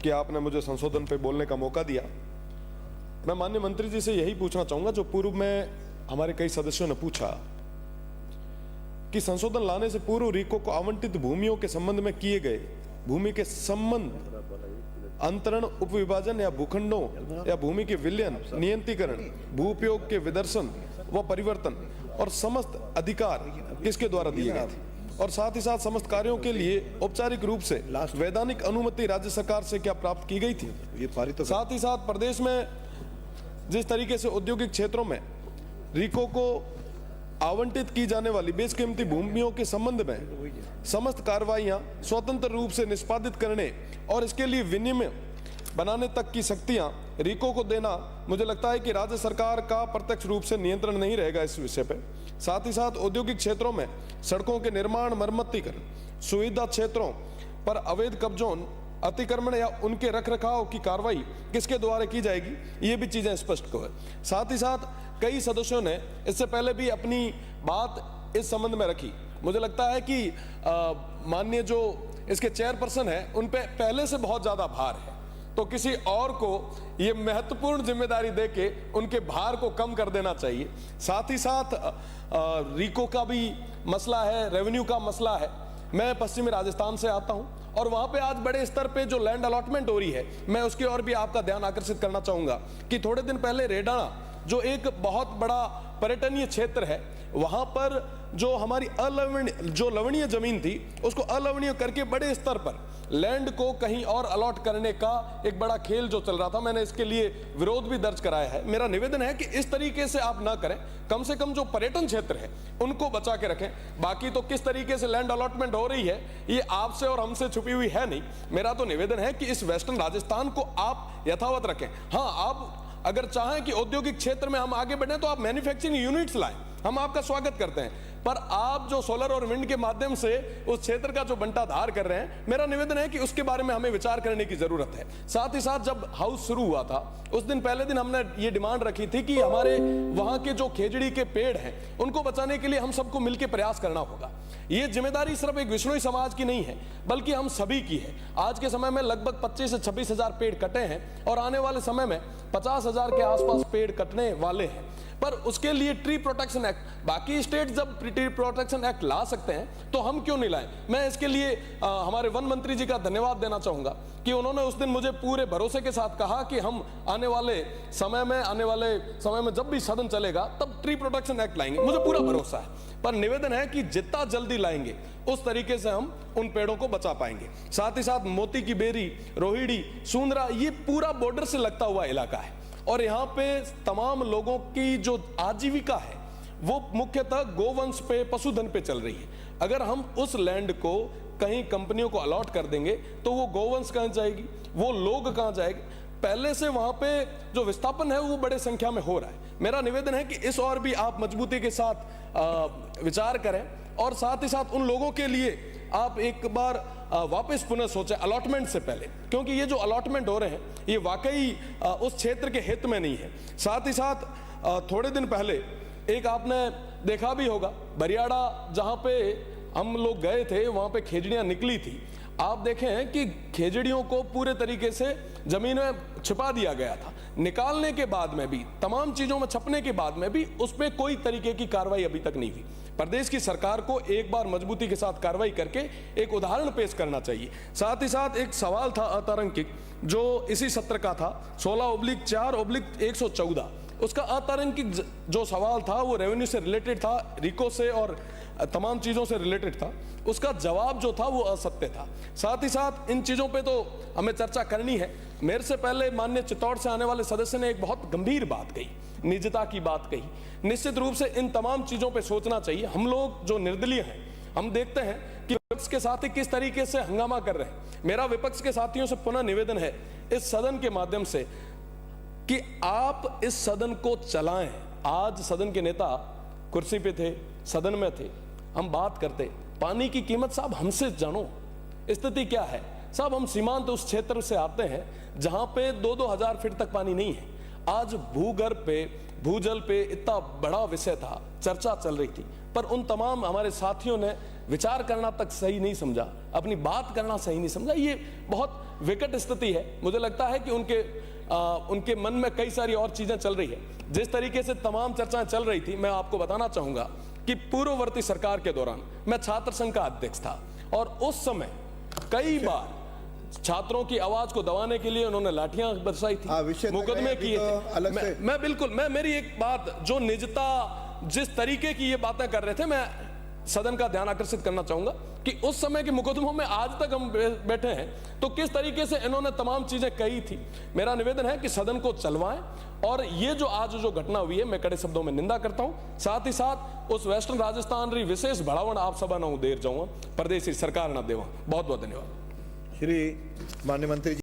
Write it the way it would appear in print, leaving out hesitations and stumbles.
कि आपने मुझे संशोधन पे बोलने का मौका दिया। मैं माननीय मंत्री जी से यही पूछना चाहूंगा जो पूर्व में हमारे कई सदस्यों ने पूछा कि संशोधन लाने से पूर्व रीको को आवंटित भूमियों के संबंध में किए गए भूमि के संबंध अंतरण, उपविभाजन या भूखंडों या भूमि के विलयन, नियंत्रीकरण, भू उपयोग के विदर्शन व परिवर्तन और समस्त अधिकार किसके द्वारा दिए गए थे, और साथ ही साथ समस्त कार्यों के लिए औपचारिक रूप से वैधानिक अनुमति राज्य सरकार से क्या प्राप्त की गई थी। ये पारित साथ ही साथ प्रदेश में जिस तरीके से औद्योगिक क्षेत्रों में रीको को आवंटित की जाने वाली बेशकीमती भूमियों के संबंध में समस्त कार्रवाइयां स्वतंत्र रूप से निष्पादित करने और इसके लिए विनियम बनाने तक की शक्तियां रीको को देना, मुझे लगता है कि राज्य सरकार का प्रत्यक्ष रूप से नियंत्रण नहीं रहेगा इस विषय पे। साथ ही साथ औद्योगिक क्षेत्रों में सड़कों के निर्माण, मरम्मतीकरण, सुविधा क्षेत्रों पर अवैध कब्जों, अतिक्रमण या उनके रखरखाव की कार्रवाई किसके द्वारा की जाएगी, ये भी चीजें स्पष्ट हो। साथ ही साथ कई सदस्यों ने इससे पहले भी अपनी बात इस संबंध में रखी। मुझे लगता है कि माननीय जो इसके चेयरपर्सन है उन पे पहले से बहुत ज्यादा भार है, तो किसी और को ये महत्वपूर्ण जिम्मेदारी देके उनके भार को कम कर देना चाहिए। साथ ही साथ रीको का भी मसला है, रेवेन्यू का मसला है। मैं पश्चिमी राजस्थान से आता हूं और वहां पे आज बड़े स्तर पे जो लैंड अलॉटमेंट हो रही है, मैं उसकी ओर भी आपका ध्यान आकर्षित करना चाहूंगा कि थोड़े दिन पहले रेडाना जो एक बहुत बड़ा पर्यटनीय क्षेत्र है, वहां पर जो हमारी लवणीय जमीन थी उसको अलवणीय करके बड़े स्तर पर लैंड को कहीं और अलॉट करने का एक बड़ा खेल जो चल रहा था, मैंने इसके लिए विरोध भी दर्ज कराया है। मेरा निवेदन है कि इस तरीके से आप ना करें, कम से कम जो पर्यटन क्षेत्र है उनको बचा के रखें। बाकी तो किस तरीके से लैंड अलॉटमेंट हो रही है ये आपसे और हमसे छुपी हुई है नहीं। मेरा तो निवेदन है कि इस वेस्टर्न राजस्थान को आप यथावत रखें। हाँ, आप अगर चाहें कि औद्योगिक क्षेत्र में हम आगे बढ़ें तो आप मैन्युफैक्चरिंग यूनिट्स लाएं, हम आपका स्वागत करते हैं, पर आप जो सोलर और विंड के माध्यम से उस क्षेत्र का जो बंटाधार कर रहे हैं, मेरा निवेदन है कि उसके बारे में हमें विचार करने की जरूरत है। साथ ही साथ जब हाउस शुरू हुआ था उस दिन पहले दिन हमने ये डिमांड रखी थी कि हमारे वहां के जो खेजड़ी के पेड़ हैं उनको बचाने के लिए हम सबको मिलकर प्रयास करना होगा। ये जिम्मेदारी सिर्फ एक विश्नोई समाज की नहीं है बल्कि हम सभी की है। आज के समय में लगभग 25 से 26 हजार पेड़ कटे हैं और आने वाले समय में 50,000 के आसपास पेड़ कटने वाले हैं, पर उसके लिए ट्री प्रोटेक्शन एक्ट, बाकी स्टेट जब ट्री प्रोटेक्शन एक्ट ला सकते हैं तो हम क्यों नहीं लाएं। मैं इसके लिए हमारे वन मंत्री जी का धन्यवाद देना चाहूंगा कि उन्होंने उस दिन मुझे पूरे भरोसे के साथ कहा कि हम आने वाले समय में जब भी सदन चलेगा तब ट्री प्रोटेक्शन एक्ट लाएंगे। मुझे पूरा भरोसा है, पर निवेदन है कि जितना जल्दी लाएंगे उस तरीके से हम उन पेड़ों को बचा पाएंगे। साथ ही साथ मोती की बेरी, रोहिड़ी, सूंदरा, ये पूरा बॉर्डर से लगता हुआ इलाका है और यहाँ पे तमाम लोगों की जो आजीविका है वो मुख्यतः गोवंश पे, पशुधन पे चल रही है। अगर हम उस लैंड को कहीं कंपनियों को अलॉट कर देंगे तो वो गोवंश कहाँ जाएगी, वो लोग कहाँ जाएंगे। पहले से वहां पे जो विस्थापन है वो बड़े संख्या में हो रहा है। मेरा निवेदन है कि इस और भी आप मजबूती के साथ विचार करें और साथ ही साथ उन लोगों के लिए आप एक बार वापस पुनः सोचें अलॉटमेंट से पहले, क्योंकि ये जो अलॉटमेंट हो रहे हैं ये वाकई उस क्षेत्र के हित में नहीं है। साथ ही साथ थोड़े दिन पहले एक आपने देखा भी होगा, बरियाड़ा जहां पे हम लोग गए थे वहां पे खेजड़ियां निकली थी। आप देखें कि खेजड़ियों को पूरे तरीके से जमीन में छिपा दिया गया था। निकालने के बाद में भी, तमाम चीजों में छपने के बाद में भी उस पर कोई तरीके की कार्रवाई अभी तक नहीं हुई। प्रदेश की सरकार को एक बार मजबूती के साथ कार्रवाई करके एक उदाहरण पेश करना चाहिए। साथ ही साथ एक सवाल था अतारांकित जो इसी सत्र का था 16/4/114, उसका अतारांकित जो सवाल था वो रेवेन्यू से रिलेटेड था, रिको से और तमाम चीजों से रिलेटेड था। उसका जवाब जो था वो असत्य था। साथ ही साथ इन चीजों पे तो हमें चर्चा करनी है। मेरे से पहले माननीय चित्तौड़ से आने वाले सदस्य ने एक बहुत गंभीर बात कही, निजता की बात कही। निश्चित रूप से इन तमाम चीजों पे सोचना चाहिए। हम लोग जो निर्दलीय हैं, हम देखते हैं कि विपक्ष के साथी किस तरीके से हंगामा कर रहे हैं। मेरा विपक्ष के साथियों से पुनः निवेदन है इस सदन के माध्यम से कि आप इस सदन को चलाएं। आज सदन के नेता कुर्सी पे थे, सदन में थे, हम बात करते, पानी की कीमत साहब हमसे जानो, स्थिति क्या है साहब। हम सीमांत उस क्षेत्र से आते हैं जहां पे 2-2 हजार फीट तक पानी नहीं है। आज भूगर्भ पे, भूजल पे इतना बड़ा विषय था, चर्चा चल रही थी। पर उन तमाम हमारे साथियों ने विचार करना तक सही नहीं समझा, अपनी बात करना सही नहीं समझा। ये बहुत विकट स्थिति है। मुझे लगता है कि उनके मन में कई सारी और चीजें चल रही है। जिस तरीके से तमाम चर्चाएं चल रही थी, मैं आपको बताना चाहूंगा कि पूर्ववर्ती सरकार के दौरान मैं छात्र संघ का अध्यक्ष था और उस समय कई बार छात्रों की आवाज को दबाने के लिए उन्होंने लाठियां बरसाई थी, मुकदमे किए थे। मैं बिल्कुल मेरी एक बात, जो निजता जिस तरीके की ये बातें कर रहे थे, मैं सदन का ध्यान आकर्षित करना चाहूंगा कि उस समय के मुकदमों में आज तक हम बैठे हैं, तो किस तरीके से इन्होंने तमाम चीजें कही थी। मेरा निवेदन है कि सदन को चलवाएं और ये जो आज जो घटना हुई है, मैं कड़े शब्दों में निंदा करता हूं। साथ ही साथ उस वेस्टर्न राजस्थान री विशेष बढ़ावण आप सभा न देर जाऊंगा, प्रदेश सरकार न देवा। बहुत बहुत धन्यवाद। श्री माननीय मंत्री जी।